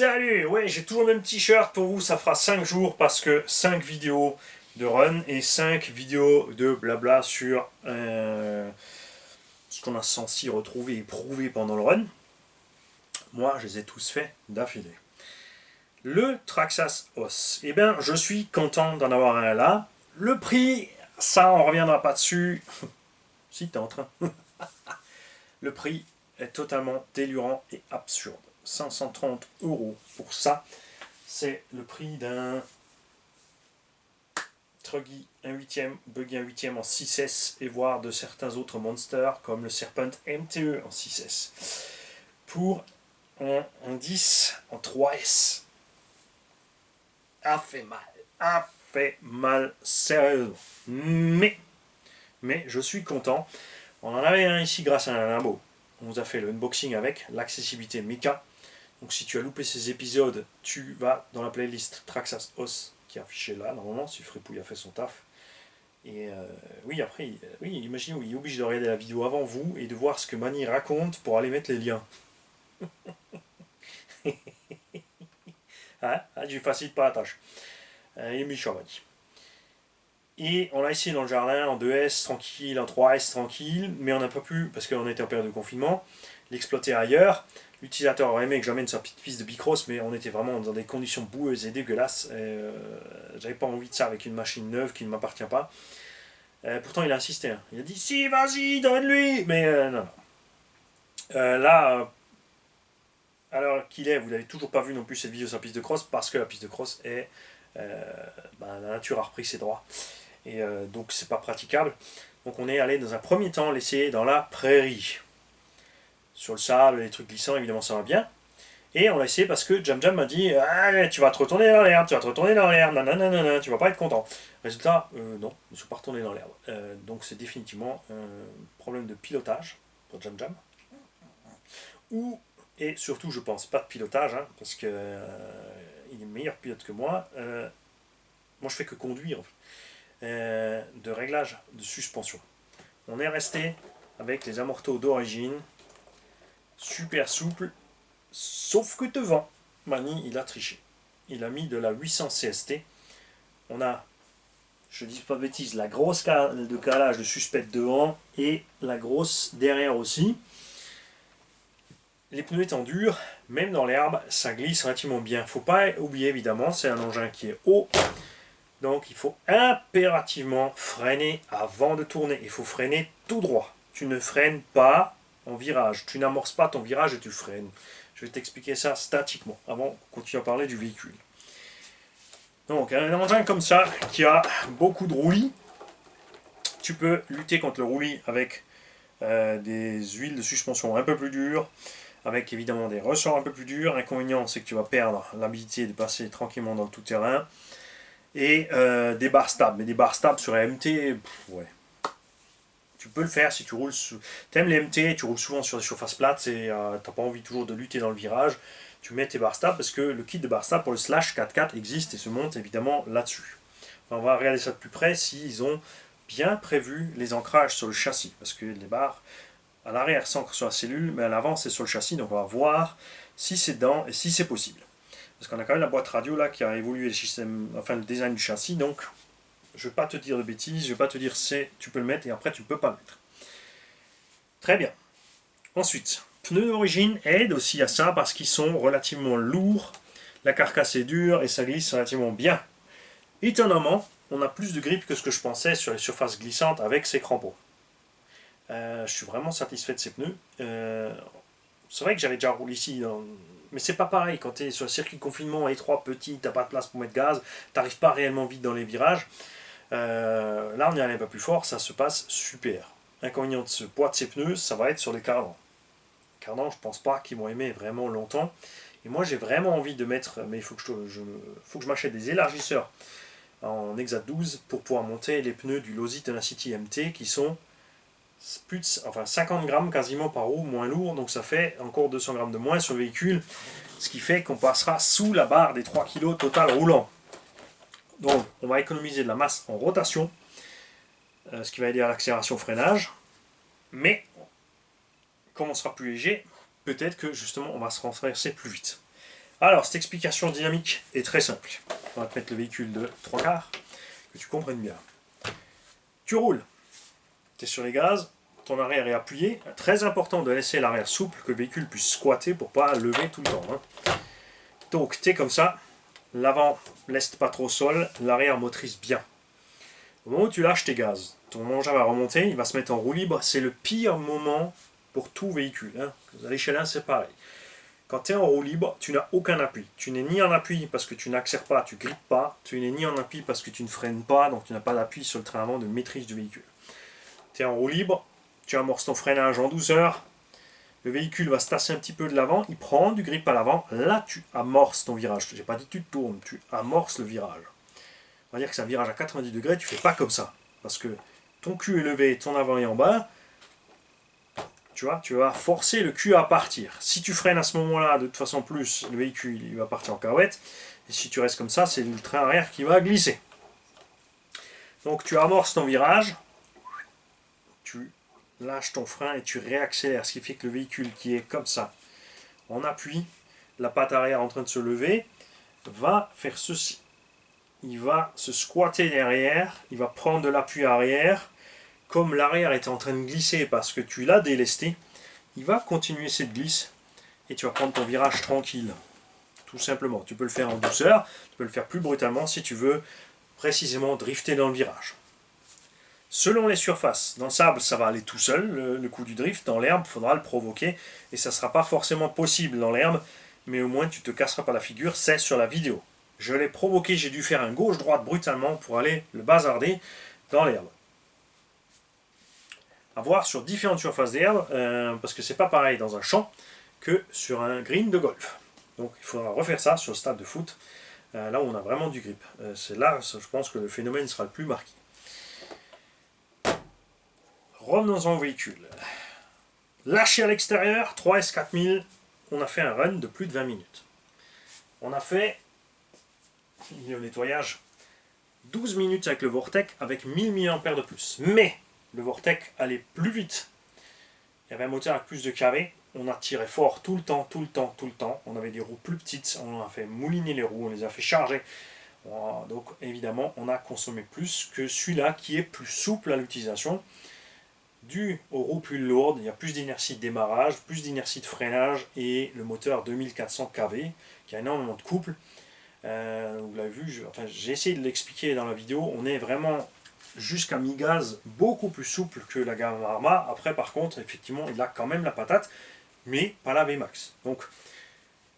Salut, ouais, j'ai toujours le même t-shirt pour vous, ça fera 5 jours parce que 5 vidéos de run et 5 vidéos de blabla sur ce qu'on a censé retrouver et prouver pendant le run. Moi, je les ai tous faits d'affilée. Le Traxxas Os, eh bien, je suis content d'en avoir un là. Le prix, ça, on reviendra pas dessus. Si, t'es en train. Le prix est totalement délirant et absurde. 530 € pour ça. C'est le prix d'un Truggy 1/8, Buggy 1/8 en 6S et voire de certains autres monsters comme le Serpent MTE en 6S. Pour en 10 en 3S. A fait mal, sérieusement. Mais je suis content. On en avait un ici grâce à un limbo. On vous a fait le unboxing avec l'accessibilité Mika. Donc si tu as loupé ces épisodes, tu vas dans la playlist Traxxas Os qui est affichée là, normalement, si Fripouille a fait son taf. Et oui, après, oui, imaginez, il est obligé de regarder la vidéo avant vous et de voir ce que Mani raconte pour aller mettre les liens. Hein, je lui facilite pas la tâche. Il est méchant, Mani. Et on l'a essayé dans le jardin, en 2S tranquille, en 3S tranquille, mais on n'a pas pu, parce qu'on était en période de confinement, l'exploiter ailleurs. L'utilisateur aurait aimé que j'emmène sa petite piste de Bicross, mais on était vraiment dans des conditions boueuses et dégueulasses. J'avais pas envie de ça avec une machine neuve qui ne m'appartient pas. Pourtant, il a insisté. Hein. Il a dit si, vas-y, donne-lui. Mais non. Là, à l'heure qu'il est, vous n'avez toujours pas vu non plus cette vidéo sur la piste de cross, parce que la piste de cross est. La nature a repris ses droits. Et donc, c'est pas praticable. Donc, on est allé dans un premier temps l'essayer dans la prairie. Sur le sable, les trucs glissants, évidemment, ça va bien. Et on l'a essayé parce que Jam Jam m'a dit ah, tu vas te retourner dans l'herbe, tu vas te retourner dans l'herbe, nanana, tu vas pas être content. Résultat, non, je ne suis pas retourné dans l'herbe. Donc c'est définitivement un problème de pilotage pour Jam Jam. Et surtout, je pense pas de pilotage, hein, parce que il est meilleur pilote que moi. Moi, je fais que conduire, en fait. De réglage de suspension. On est resté avec les amortos d'origine, super souple. Sauf que devant, Mani, il a triché. Il a mis de la 800 CST. On a, je dis pas de bêtises, la grosse de calage de suspect devant et la grosse derrière aussi. Les pneus étant durs, même dans l'herbe, ça glisse relativement bien. Faut pas oublier évidemment, c'est un engin qui est haut. Donc il faut impérativement freiner avant de tourner. Il faut freiner tout droit. Tu ne freines pas en virage. Tu n'amorces pas ton virage et tu freines. Je vais t'expliquer ça statiquement avant qu'on continue à parler du véhicule. Donc un engin comme ça qui a beaucoup de roulis, tu peux lutter contre le roulis avec des huiles de suspension un peu plus dures, avec évidemment des ressorts un peu plus durs. L'inconvénient, c'est que tu vas perdre l'habilité de passer tranquillement dans le tout-terrain. Et des barres stables. Mais des barres stables sur la MT, ouais. Tu peux le faire si tu roules. T'aimes les MT, tu roules souvent sur des surfaces plates et t'as pas envie toujours de lutter dans le virage. Tu mets tes barres stables parce que le kit de barres stables pour le Slash 4x4 existe et se monte évidemment là-dessus. Enfin, on va regarder ça de plus près s'ils ont bien prévu les ancrages sur le châssis. Parce que les barres à l'arrière s'ancrent sur la cellule, mais à l'avant c'est sur le châssis. Donc on va voir si c'est dedans et si c'est possible. Parce qu'on a quand même la boîte radio là qui a évolué le système, enfin le design du châssis, donc je ne vais pas te dire de bêtises, je ne vais pas te dire tu peux le mettre et après tu ne peux pas le mettre. Très bien. Ensuite, pneus d'origine aident aussi à ça parce qu'ils sont relativement lourds, la carcasse est dure et ça glisse relativement bien. Étonnamment, on a plus de grip que ce que je pensais sur les surfaces glissantes avec ces crampons. Je suis vraiment satisfait de ces pneus. C'est vrai que j'avais déjà roulé ici mais c'est pas pareil, quand tu es sur le circuit de confinement étroit, petit, t'as pas de place pour mettre gaz, t'arrives pas réellement vite dans les virages. Là, on y allait un peu plus fort, ça se passe super. Inconvénient de ce poids de ces pneus, ça va être sur les cardans. Les cardans, je pense pas qu'ils vont aimer vraiment longtemps. Et moi, j'ai vraiment envie de mettre, mais il faut que je m'achète des élargisseurs en Exa 12 pour pouvoir monter les pneus du Losi Tenacity MT qui sont plus de, 50 grammes quasiment par roue, moins lourd, donc ça fait encore 200 grammes de moins sur le véhicule, ce qui fait qu'on passera sous la barre des 3 kg total roulant. Donc on va économiser de la masse en rotation, ce qui va aider à l'accélération freinage, mais comme on sera plus léger, peut-être que justement on va se renverser plus vite. Alors, cette explication dynamique est très simple. On va te mettre le véhicule de 3/4, que tu comprennes bien. Tu roules, tu es sur les gaz, ton arrière est appuyé. Très important de laisser l'arrière souple, que le véhicule puisse squatter pour ne pas lever tout le temps. Hein. Donc, tu es comme ça, l'avant laisse pas trop au sol, l'arrière motrice bien. Au moment où tu lâches tes gaz, ton engin va remonter, il va se mettre en roue libre. C'est le pire moment pour tout véhicule. Hein. À l'échelle 1, c'est pareil. Quand tu es en roue libre, tu n'as aucun appui. Tu n'es ni en appui parce que tu n'accélères pas, tu grippes pas. Tu n'es ni en appui parce que tu ne freines pas, donc tu n'as pas d'appui sur le train avant de maîtrise du véhicule. Tu es en roue libre, tu amorces ton freinage en douceur. Le véhicule va se tasser un petit peu de l'avant, il prend du grip à l'avant. Là, tu amorces ton virage. Je n'ai pas dit tu tournes, tu amorces le virage. On va dire que c'est un virage à 90 degrés, tu ne fais pas comme ça. Parce que ton cul est levé, ton avant est en bas. Tu vois, tu vas forcer le cul à partir. Si tu freines à ce moment-là, de toute façon plus, le véhicule il va partir en carouette. Et si tu restes comme ça, c'est le train arrière qui va glisser. Donc tu amorces ton virage, tu lâches ton frein et tu réaccélères. Ce qui fait que le véhicule qui est comme ça, en appui, la patte arrière en train de se lever, va faire ceci. Il va se squatter derrière, il va prendre de l'appui arrière. Comme l'arrière est en train de glisser parce que tu l'as délesté, il va continuer cette glisse et tu vas prendre ton virage tranquille. Tout simplement. Tu peux le faire en douceur, tu peux le faire plus brutalement si tu veux précisément drifter dans le virage. Selon les surfaces, dans le sable, ça va aller tout seul, le coup du drift. Dans l'herbe, il faudra le provoquer et ça ne sera pas forcément possible dans l'herbe, mais au moins tu ne te casseras pas la figure, c'est sur la vidéo. Je l'ai provoqué, j'ai dû faire un gauche-droite brutalement pour aller le bazarder dans l'herbe. À voir sur différentes surfaces d'herbe, parce que c'est pas pareil dans un champ que sur un green de golf. Donc il faudra refaire ça sur le stade de foot, là où on a vraiment du grip. C'est là, je pense que le phénomène sera le plus marqué. Revenons-en au véhicule. Lâché à l'extérieur, 3S4000, on a fait un run de plus de 20 minutes. On a fait, il est au nettoyage, 12 minutes avec le Vortec avec 1000 mAh de plus. Mais le Vortec allait plus vite. Il y avait un moteur avec plus de kV. On a tiré fort tout le temps. On avait des roues plus petites. On a fait mouliner les roues. On les a fait charger. Donc évidemment, on a consommé plus que celui-là qui est plus souple à l'utilisation. Dû aux roues plus lourdes, il y a plus d'inertie de démarrage, plus d'inertie de freinage et le moteur 2400 kV qui a énormément de couple. Vous l'avez vu, j'ai essayé de l'expliquer dans la vidéo. On est vraiment jusqu'à mi-gaz, beaucoup plus souple que la gamme Arma. Après, par contre, effectivement, il a quand même la patate, mais pas la VMAX. Donc,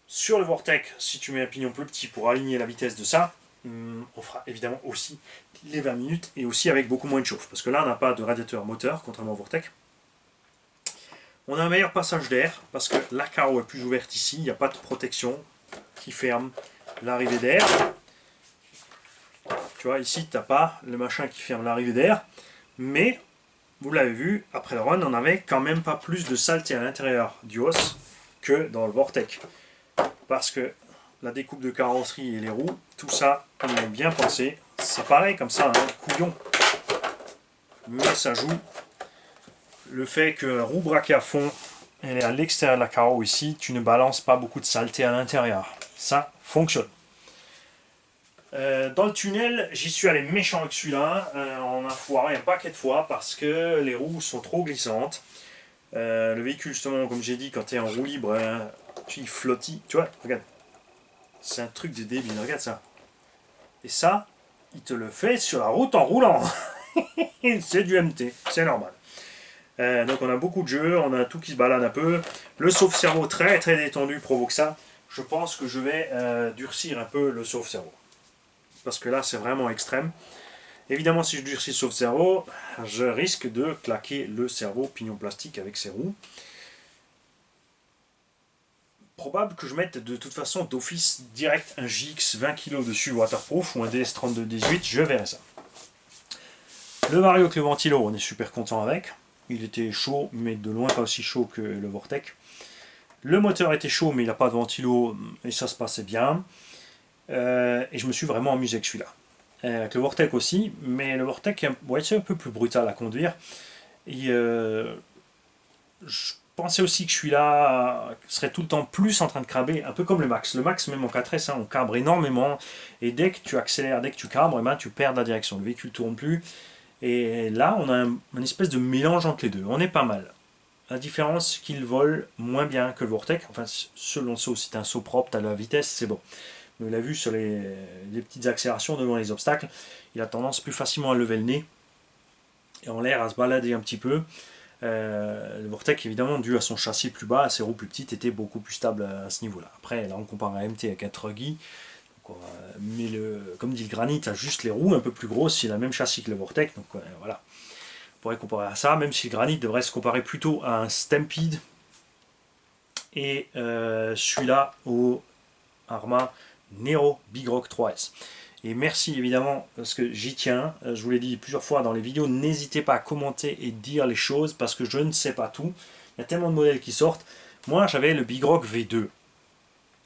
sur le Vortec, si tu mets un pignon plus petit pour aligner la vitesse de ça, on fera évidemment aussi les 20 minutes et aussi avec beaucoup moins de chauffe. Parce que là, on n'a pas de radiateur moteur, contrairement au Vortec. On a un meilleur passage d'air, parce que la carreau est plus ouverte ici, il n'y a pas de protection qui ferme l'arrivée d'air. Tu vois, ici, tu n'as pas le machin qui ferme l'arrivée d'air. Mais, vous l'avez vu, après le run, on n'avait quand même pas plus de saleté à l'intérieur du os que dans le Vortec. Parce que la découpe de carrosserie et les roues, tout ça, on est bien pensé. Ça paraît comme ça, un couillon. Mais ça joue. Le fait que la roue braquée à fond, elle est à l'extérieur de la carreau ici, tu ne balances pas beaucoup de saleté à l'intérieur. Ça fonctionne. Dans le tunnel, j'y suis allé méchant avec celui-là. On a foiré un paquet de fois parce que les roues sont trop glissantes. Le véhicule, justement, comme j'ai dit, quand tu es en roue libre, il flottille. Tu vois, regarde. C'est un truc de débile, regarde ça. Et ça, il te le fait sur la route en roulant. C'est du MT, c'est normal. Donc on a beaucoup de jeux, on a tout qui se balade un peu. Le sauve-cerveau très très détendu provoque ça. Je pense que je vais durcir un peu le sauve-cerveau. Parce que là c'est vraiment extrême. Évidemment si je durcis le sauve-cerveau, je risque de claquer le cerveau pignon plastique avec ses roues. Probable que je mette de toute façon d'office direct un JX 20 kg dessus waterproof ou un DS3218, je verrai ça. Le Vario avec le ventilo, on est super content avec. Il était chaud, mais de loin pas aussi chaud que le Vortec. Le moteur était chaud, mais il n'a pas de ventilo, et ça se passait bien. Et je me suis vraiment amusé avec celui-là. Avec le Vortec aussi, mais le Vortec, ouais, c'est un peu plus brutal à conduire. Et je pensez aussi que celui-là serait tout le temps plus en train de craber, un peu comme le Max. Le Max, même en 4S, hein, on cabre énormément. Et dès que tu accélères, dès que tu cabres, eh ben, tu perds la direction. Le véhicule ne tourne plus. Et là, on a une espèce de mélange entre les deux. On est pas mal. La différence, c'est qu'il vole moins bien que le Vortec. Enfin, selon le saut, si tu as un saut propre, tu as la vitesse, c'est bon. Mais on l'a vu sur les petites accélérations devant les obstacles, il a tendance plus facilement à lever le nez et en l'air à se balader un petit peu. Le Vortec, évidemment, dû à son châssis plus bas, à ses roues plus petites, était beaucoup plus stable à ce niveau-là. Après, là, on compare un MT avec un Truggy. Mais comme dit le Granit, a juste les roues un peu plus grosses, il a le même châssis que le Vortec. Donc voilà, on pourrait comparer à ça, même si le Granit devrait se comparer plutôt à un Stampede. Et celui-là au Arrma Nero Big Rock 3S. Et merci évidemment, parce que j'y tiens, je vous l'ai dit plusieurs fois dans les vidéos, n'hésitez pas à commenter et dire les choses, parce que je ne sais pas tout. Il y a tellement de modèles qui sortent. Moi j'avais le Big Rock V2.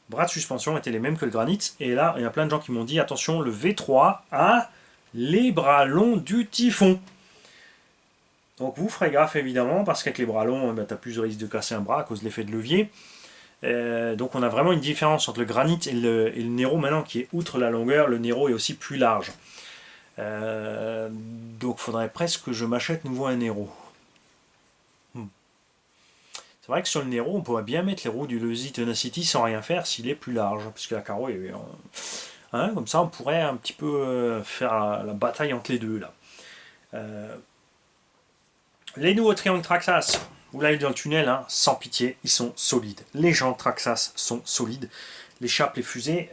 Bras de suspension étaient les mêmes que le Granit, et là il y a plein de gens qui m'ont dit, attention, le V3 a les bras longs du Typhon. Donc vous ferez gaffe évidemment, parce qu'avec les bras longs, tu as plus de risque de casser un bras à cause de l'effet de levier. Donc on a vraiment une différence entre le Granit et le Nero maintenant qui est outre la longueur, le Nero est aussi plus large. Donc il faudrait presque que je m'achète nouveau un Nero. C'est vrai que sur le Nero on pourrait bien mettre les roues du Losi Tenacity sans rien faire s'il est plus large, puisque la carreau est... Hein, comme ça on pourrait un petit peu faire la bataille entre les deux là. Les nouveaux triangles Traxxas, vous l'avez dans le tunnel, hein, sans pitié, ils sont solides. Les jantes Traxxas sont solides. Les chapes, les fusées,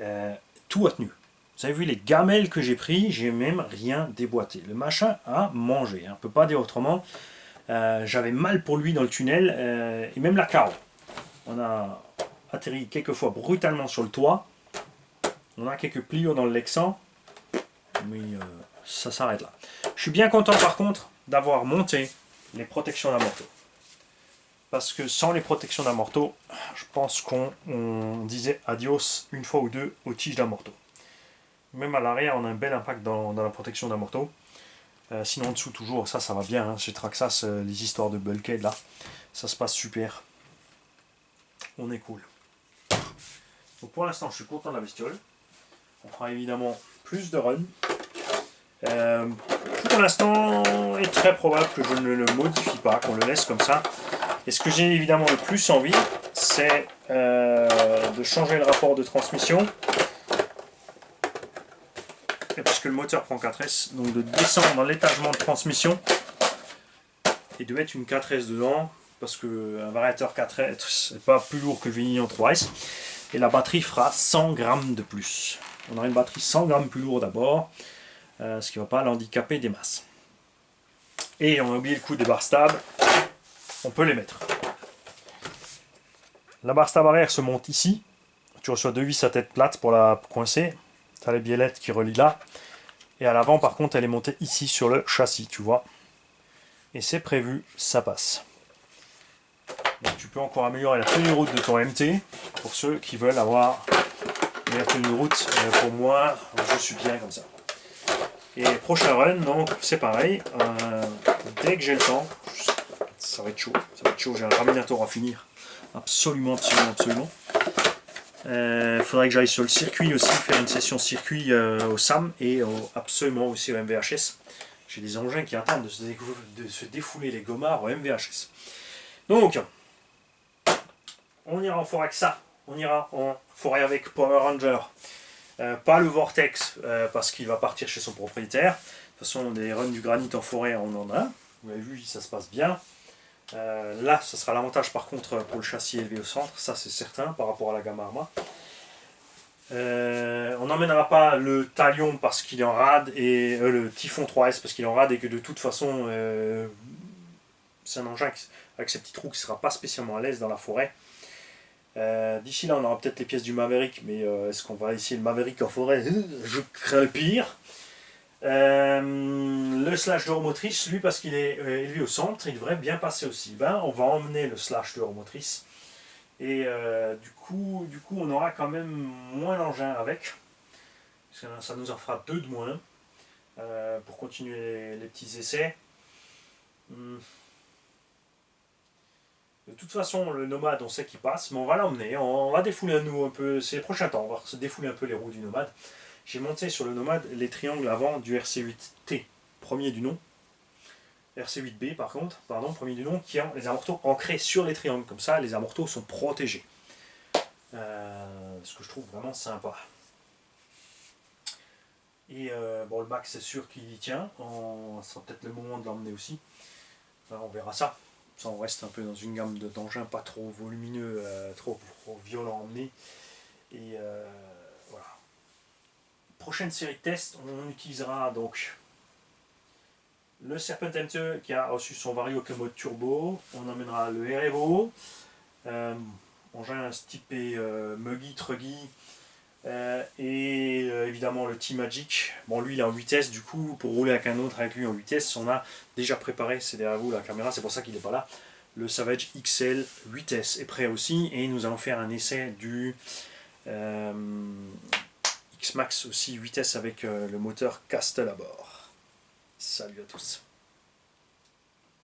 tout a tenu. Vous avez vu les gamelles que j'ai pris, j'ai même rien déboîté. Le machin a mangé, hein, on ne peut pas dire autrement. J'avais mal pour lui dans le tunnel, et même la carreau. On a atterri quelquefois brutalement sur le toit. On a quelques pliures dans le Lexan, mais ça s'arrête là. Je suis bien content par contre d'avoir monté les protections d'amorto. Parce que sans les protections d'amorto, je pense qu'on disait adios une fois ou deux aux tiges d'amorto. Même à l'arrière, on a un bel impact dans la protection d'amorto. Sinon en dessous toujours, ça va bien. Hein. Chez Traxxas, les histoires de bulkhead là, ça se passe super. On est cool. Donc pour l'instant, je suis content de la bestiole. On fera évidemment plus de run. Pour l'instant, il est très probable que je ne le modifie pas, qu'on le laisse comme ça. Et ce que j'ai évidemment le plus envie, c'est de changer le rapport de transmission. Et parce que le moteur prend 4S, donc de descendre dans l'étagement de transmission et de mettre une 4S dedans, parce qu'un variateur 4S n'est pas plus lourd que le Vinignon 3S. Et la batterie fera 100 grammes de plus. On aura une batterie 100 grammes plus lourde d'abord. Ce qui ne va pas l'handicaper des masses. Et on a oublié le coup des barres stables, on peut les mettre. La barre stable arrière se monte ici, tu reçois deux vis à tête plate pour la coincer, tu as les biellettes qui relient là, et à l'avant par contre elle est montée ici sur le châssis, tu vois. Et c'est prévu, ça passe. Donc tu peux encore améliorer la tenue de route de ton MT, pour ceux qui veulent avoir une meilleure tenue de route. Pour moi, je suis bien comme ça. Et prochain run, donc c'est pareil, dès que j'ai le temps, ça va être chaud, j'ai un Raminator à finir, absolument. Faudrait que j'aille sur le circuit aussi, faire une session circuit au SAM et absolument aussi au MVHS. J'ai des engins qui attendent de se défouler les gommards au MVHS. Donc, on ira en forêt avec ça, on ira en forêt avec Power Ranger. Pas le Vortex parce qu'il va partir chez son propriétaire. De toute façon, des runs du granit en forêt, on en a. Vous l'avez vu, ça se passe bien. Là, ça sera l'avantage par contre pour le châssis élevé au centre, ça c'est certain par rapport à la gamme Arrma. On n'emmènera pas le Talion parce qu'il est en rade et le Typhon 3S parce qu'il est en rade et que de toute façon c'est un engin avec ses petits trous qui ne sera pas spécialement à l'aise dans la forêt. D'ici là on aura peut-être les pièces du Maverick, mais est-ce qu'on va essayer le Maverick en forêt? Je crains le pire. Le slash de remotrice, lui parce qu'il est élevé au centre, il devrait bien passer aussi. On va emmener le slash de remotrice et du coup on aura quand même moins d'engins avec, parce que ça nous en fera deux de moins pour continuer les petits essais. De toute façon, le Nomade, on sait qu'il passe, mais on va l'emmener, on va défouler à nous un peu, c'est les prochains temps, on va se défouler un peu les roues du Nomade. J'ai monté sur le Nomade les triangles avant du RC8T, premier du nom. RC8B par contre, pardon, premier du nom, qui ont les amortos ancrés sur les triangles, comme ça les amortos sont protégés. Ce que je trouve vraiment sympa. Et bon, le Max, c'est sûr qu'il y tient, ça sera peut-être le moment de l'emmener aussi. On verra ça. Ça, on reste un peu dans une gamme d'engins pas trop volumineux, trop violent à emmener. Et voilà. Prochaine série de tests, on utilisera donc le Serpent M2 qui a reçu son vario avec le mode turbo. On emmènera le REVO, engin typé Muggy, Truggy, et évidemment le T-Magic. Bon, lui il est en vitesse, du coup pour rouler avec un autre avec lui en vitesse, on a déjà préparé, c'est derrière vous la caméra, c'est pour ça qu'il n'est pas là. Le Savage XL 8S est prêt aussi, et nous allons faire un essai du X-Max aussi 8S avec le moteur Castle à bord. Salut à tous.